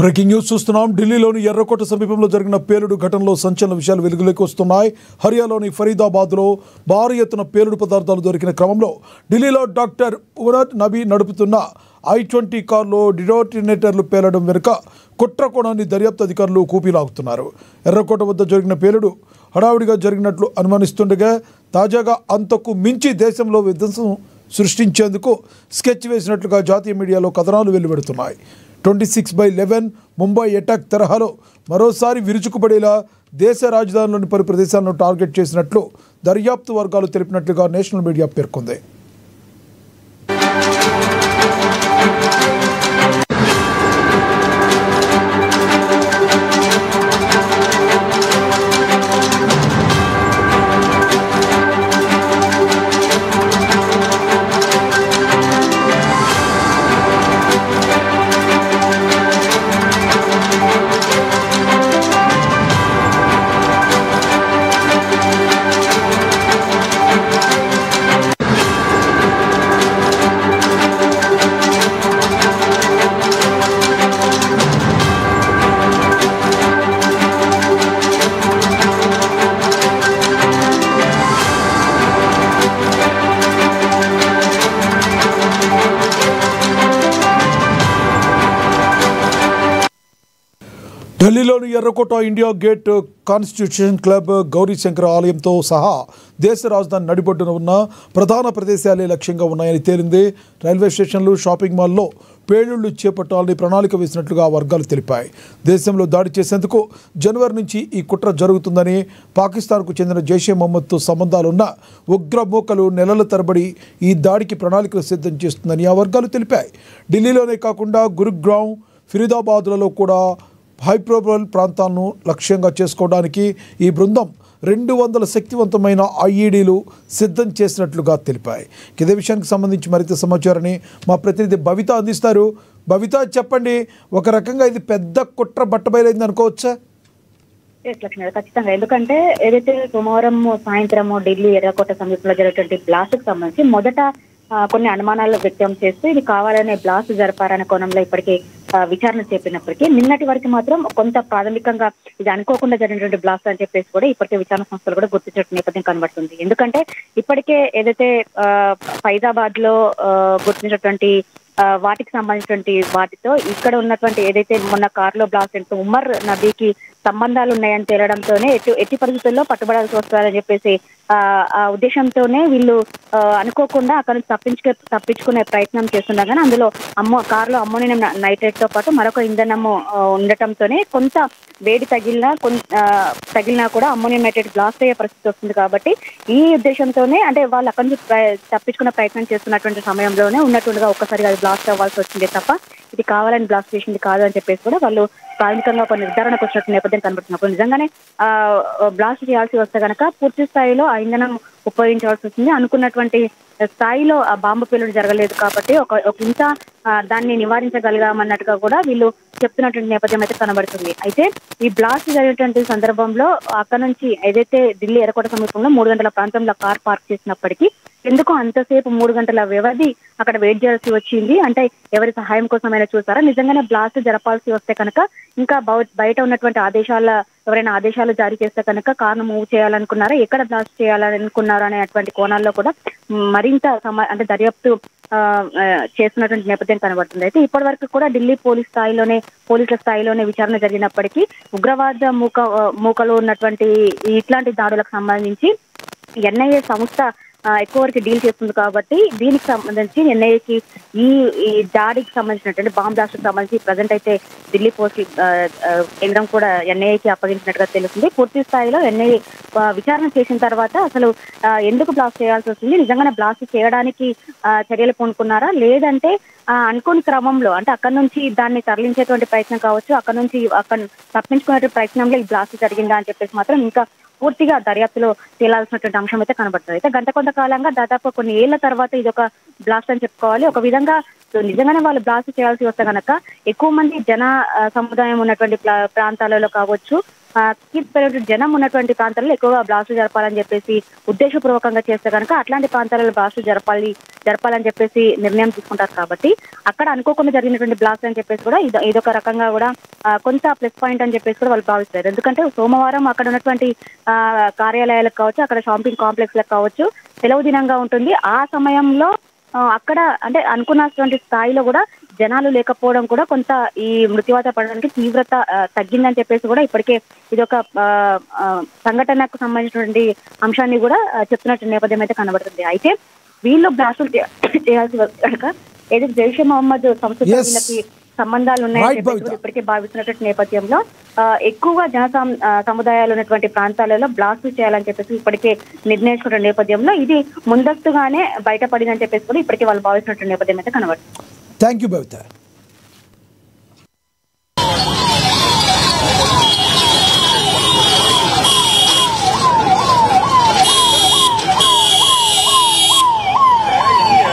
Breaking news చూస్తున్నాం. ఢిల్లీలోని ఎర్రకోట సమీపంలో జరిగిన పేలుడు ఘటనలో సంచలన విషయాలు వెలుగులోకి వస్తున్నాయి. హర్యానాలోని ఫరీదాబాద్లో భారీ ఎత్తున పేలుడు పదార్థాలు దొరికిన క్రమంలో ఢిల్లీలో డాక్టర్ ఉమర్ నబీ నడుపుతున్న I-20 కారులో డిటోనేటర్లు పేలడం వెనుక కుట్ర కోణాన్ని దర్యాప్తు అధికారులు కూపీలాగుతున్నారు. ఎర్రకోట వద్ద జరిగిన పేలుడు హడావుడిగా జరిగినట్లు అనుమానిస్తుండగా తాజాగా అంతకు మించి దేశంలో విధ్వంసం సృష్టించేందుకు స్కెచ్ వేసినట్లుగా జాతీయ మీడియాలో కథనాలు వెలువడుతున్నాయి. 26/11 ముంబై అటాక్ తరహాలో మరోసారి విరుచుకుపడేలా దేశ రాజధానిలోని పలు ప్రదేశాలను టార్గెట్ చేసినట్లు దర్యాప్తు వర్గాలు తెలిపినట్లుగా నేషనల్ మీడియా పేర్కొంది. ఢిల్లీలోని ఎర్రకోట India gate constitution club Gaurishankar ఆలయంతో సహా దేశ రాజధాని నడిబొడ్డున ఉన్న ప్రధాన ప్రదేశాలే లక్ష్యంగా ఉన్నాయని తేలింది. రైల్వే స్టేషన్లు, షాపింగ్ మాల్లో పేలుళ్లు చేపట్టాలని ప్రణాళిక వేసినట్లుగా వర్గాలు తెలిపాయి. దేశంలో దాడి చేసేందుకు జనవరి నుంచి ఈ కుట్ర జరుగుతుందని, పాకిస్తాన్కు చెందిన జైషే మహమ్మద్తో సంబంధాలున్న ఉగ్రమూకలు నెలల తరబడి ఈ దాడికి ప్రణాళికలు సిద్ధం చేస్తుందని ఆ వర్గాలు తెలిపాయి. ఢిల్లీలోనే కాకుండా గురుగ్రామ్, ఫరీదాబాద్లలో కూడా హైప్రోబల్ ప్రాంతాలను లక్ష్యంగా చేసుకోవడానికి ఈ బృందం 200 శక్తివంతమైన IEDలు సిద్ధం చేసినట్లుగా తెలిపాయి. ఇదే విషయానికి సంబంధించి మరింత సమాచారాన్ని మా ప్రతినిధి భవిత అందిస్తారు. భవిత, చెప్పండి, ఒక రకంగా ఇది పెద్ద కుట్ర బట్టబయలైంది అనుకోవచ్చా? ఖచ్చితంగా. ఎందుకంటే ఏదైతే సోమవారం సాయంత్రము ఢిల్లీ ఎర్రకోట సమీపంలో జరిగినటువంటి బ్లాస్ట్ కు సంబంధించి మొదట కొన్ని అనుమానాలు వ్యక్తం చేస్తూ ఇది కావాలనే బ్లాస్ట్ జరపారనే కోణంలో ఇప్పటికీ విచారణ చేపినప్పటికీ నిన్నటి వరకు మాత్రం కొంత ప్రాథమికంగా ఇది అనుకోకుండా జరిగినటువంటి బ్లాస్ట్ అని చెప్పేసి కూడా ఇప్పటికే విచారణ సంస్థలు కూడా గుర్తించిన నేపథ్యం కనబడుతుంది. ఎందుకంటే ఇప్పటికే ఏదైతే ఫైజాబాద్ లో గుర్తించినటువంటి వాటికి సంబంధించినటువంటి వాటితో ఇక్కడ ఉన్నటువంటి ఏదైతే మొన్న కారులో బ్లాస్ట్ అయిన ఉమర్ నబీకి సంబంధాలు ఉన్నాయని తేలడంతోనే ఎట్టి పరిస్థితుల్లో పట్టుబడాల్సి వస్తారని చెప్పేసి ఆ ఉద్దేశంతోనే వీళ్ళు అనుకోకుండా అక్కడ నుంచి తప్పించుకునే ప్రయత్నం చేస్తుండగానే అందులో కారులో అమ్మోనియం నైట్రేట్ తో పాటు మరొక ఇంధనము ఉండటంతోనే కొంత వేడి తగిలినా కూడా అమ్మోనియం నైట్రేట్ బ్లాస్ట్ అయ్యే పరిస్థితి వస్తుంది. కాబట్టి ఈ ఉద్దేశంతోనే అంటే వాళ్ళు అక్కడి నుంచి తప్పించుకునే ప్రయత్నం చేస్తున్నటువంటి సమయంలోనే ఉన్నట్టుగా ఒక్కసారిగా అది బ్లాస్ట్ అవ్వాల్సి వచ్చింది తప్ప ఇది కావాలని బ్లాస్ట్ చేసింది కాదు అని చెప్పేసి కూడా వాళ్ళు ప్రాథమికంగా ఒక నిర్ధారణకు వచ్చినట్టు నేపథ్యం కనబడుతున్నప్పుడు నిజంగానే బ్లాస్ట్ చేయాల్సి వస్తే కనుక పూర్తి స్థాయిలో ఆ ఇంధనం ఉపయోగించాల్సి వస్తుంది. అనుకున్నటువంటి స్థాయిలో ఆ బాంబు పేలుడు జరగలేదు కాబట్టి ఒక ఇంత దాన్ని నివారించగలిగామన్నట్టుగా కూడా వీళ్ళు చెప్తున్నటువంటి నేపథ్యం అయితే కనబడుతుంది. అయితే ఈ బ్లాస్ట్ జరిగినటువంటి సందర్భంలో అక్కడ నుంచి ఏదైతే ఢిల్లీ ఎర్రకోట సమీపంలో 3 గంటల ప్రాంతంలో కార్ పార్క్ చేసినప్పటికీ ఎందుకు అంతసేపు 3 గంటల వ్యవధి అక్కడ వెయిట్ చేయాల్సి వచ్చింది? అంటే ఎవరి సహాయం కోసమైనా చూసారా? నిజంగానే బ్లాస్ట్ జరపాల్సి వస్తే కనుక ఇంకా బయట ఉన్నటువంటి ఎవరైనా ఆదేశాలు జారీ చేస్తే కనుక కార్ను మూవ్ చేయాలనుకున్నారా, ఎక్కడ బ్లాస్ట్ చేయాలనుకున్నారా అనేటువంటి కోణాల్లో కూడా మరింత అంటే దర్యాప్తు చేస్తున్నటువంటి నేపథ్యం కనబడుతుంది. అయితే ఇప్పటి వరకు కూడా ఢిల్లీ పోలీసుల స్థాయిలోనే విచారణ జరిగినప్పటికీ ఉగ్రవాద మూకలో ఉన్నటువంటి ఇట్లాంటి దాడులకు సంబంధించి NIA సంస్థ ఎక్కువ వరకు డీల్ చేస్తుంది. కాబట్టి దీనికి సంబంధించి NIAకి ఈ దాడికి సంబంధించినటువంటి బాంబ్ బ్లాస్ట్ కి సంబంధించి ప్రజెంట్ అయితే ఢిల్లీ పోలీస్ కేంద్రం కూడా NIAకి అప్పగించినట్టుగా తెలుస్తుంది. పూర్తి స్థాయిలో NIA విచారణ చేసిన తర్వాత అసలు ఎందుకు బ్లాస్ట్ చేయాల్సి వస్తుంది, నిజంగానే బ్లాస్ట్ చేయడానికి చర్యలు పూనుకున్నారా, లేదంటే అనుకోని క్రమంలో అంటే అక్కడ నుంచి దాన్ని తరలించేటువంటి ప్రయత్నం కావచ్చు, అక్కడ తప్పించుకునే ప్రయత్నంలో ఈ బ్లాస్ట్ జరిగిందా అని చెప్పేసి మాత్రం ఇంకా పూర్తిగా దర్యాప్తులో తేలాల్సినటువంటి అంశం అయితే కనబడుతుంది. అయితే కొంతకాలంగా దాదాపు కొన్ని ఏళ్ల తర్వాత ఇది ఒక బ్లాస్ట్ అని చెప్పుకోవాలి. ఒక విధంగా నిజంగానే వాళ్ళు బ్లాస్ట్ చేయాల్సి వస్తే కనుక ఎక్కువ మంది జన సముదాయం ఉన్నటువంటి ప్రాంతాలలో కావచ్చు, జనం ఉన్నటువంటి ప్రాంతాల్లో ఎక్కువగా బ్లాస్టులు జరపాలని చెప్పేసి ఉద్దేశపూర్వకంగా చేస్తే కనుక అట్లాంటి ప్రాంతాలలో బ్లాస్టులు జరపాలని చెప్పేసి నిర్ణయం తీసుకుంటారు. కాబట్టి అక్కడ అనుకోకుండా జరిగినటువంటి బ్లాస్ట్ అని చెప్పేసి కూడా ఇదొక రకంగా కూడా కొంత ప్లస్ పాయింట్ అని చెప్పేసి కూడా వాళ్ళు భావిస్తారు. ఎందుకంటే సోమవారం అక్కడ ఉన్నటువంటి కార్యాలయాలకు కావచ్చు, అక్కడ షాపింగ్ కాంప్లెక్స్ లకు కావచ్చు సెలవు దినంగా ఉంటుంది. ఆ సమయంలో అక్కడ అంటే అనుకున్నటువంటి స్థాయిలో కూడా జనాలు లేకపోవడం కూడా కొంత ఈ మృత్యువాత పడడానికి తీవ్రత తగ్గిందని చెప్పేసి కూడా ఇప్పటికే ఇదొక సంఘటనకు సంబంధించినటువంటి అంశాన్ని కూడా చెప్తున్నట్టు నేపథ్యం అయితే కనబడుతుంది. అయితే వీళ్ళు బ్లాస్టులు చేయాల్సి కనుక ఏదైతే జైషే మహమ్మద్ సంస్థ వీళ్ళకి సంబంధాలు ఉన్నాయని చెప్పేసి ఇప్పటికే భావిస్తున్నటువంటి నేపథ్యంలో ఎక్కువగా సముదాయాలు ఉన్నటువంటి ప్రాంతాలలో బ్లాస్టులు చేయాలని చెప్పేసి ఇప్పటికే నిర్ణయించుకున్న నేపథ్యంలో ఇది ముందస్తుగానే బయటపడిందని చెప్పేసి కూడా ఇప్పటికే వాళ్ళు భావిస్తున్నటువంటి నేపథ్యం అయితే కనబడుతుంది. Thank you Babita.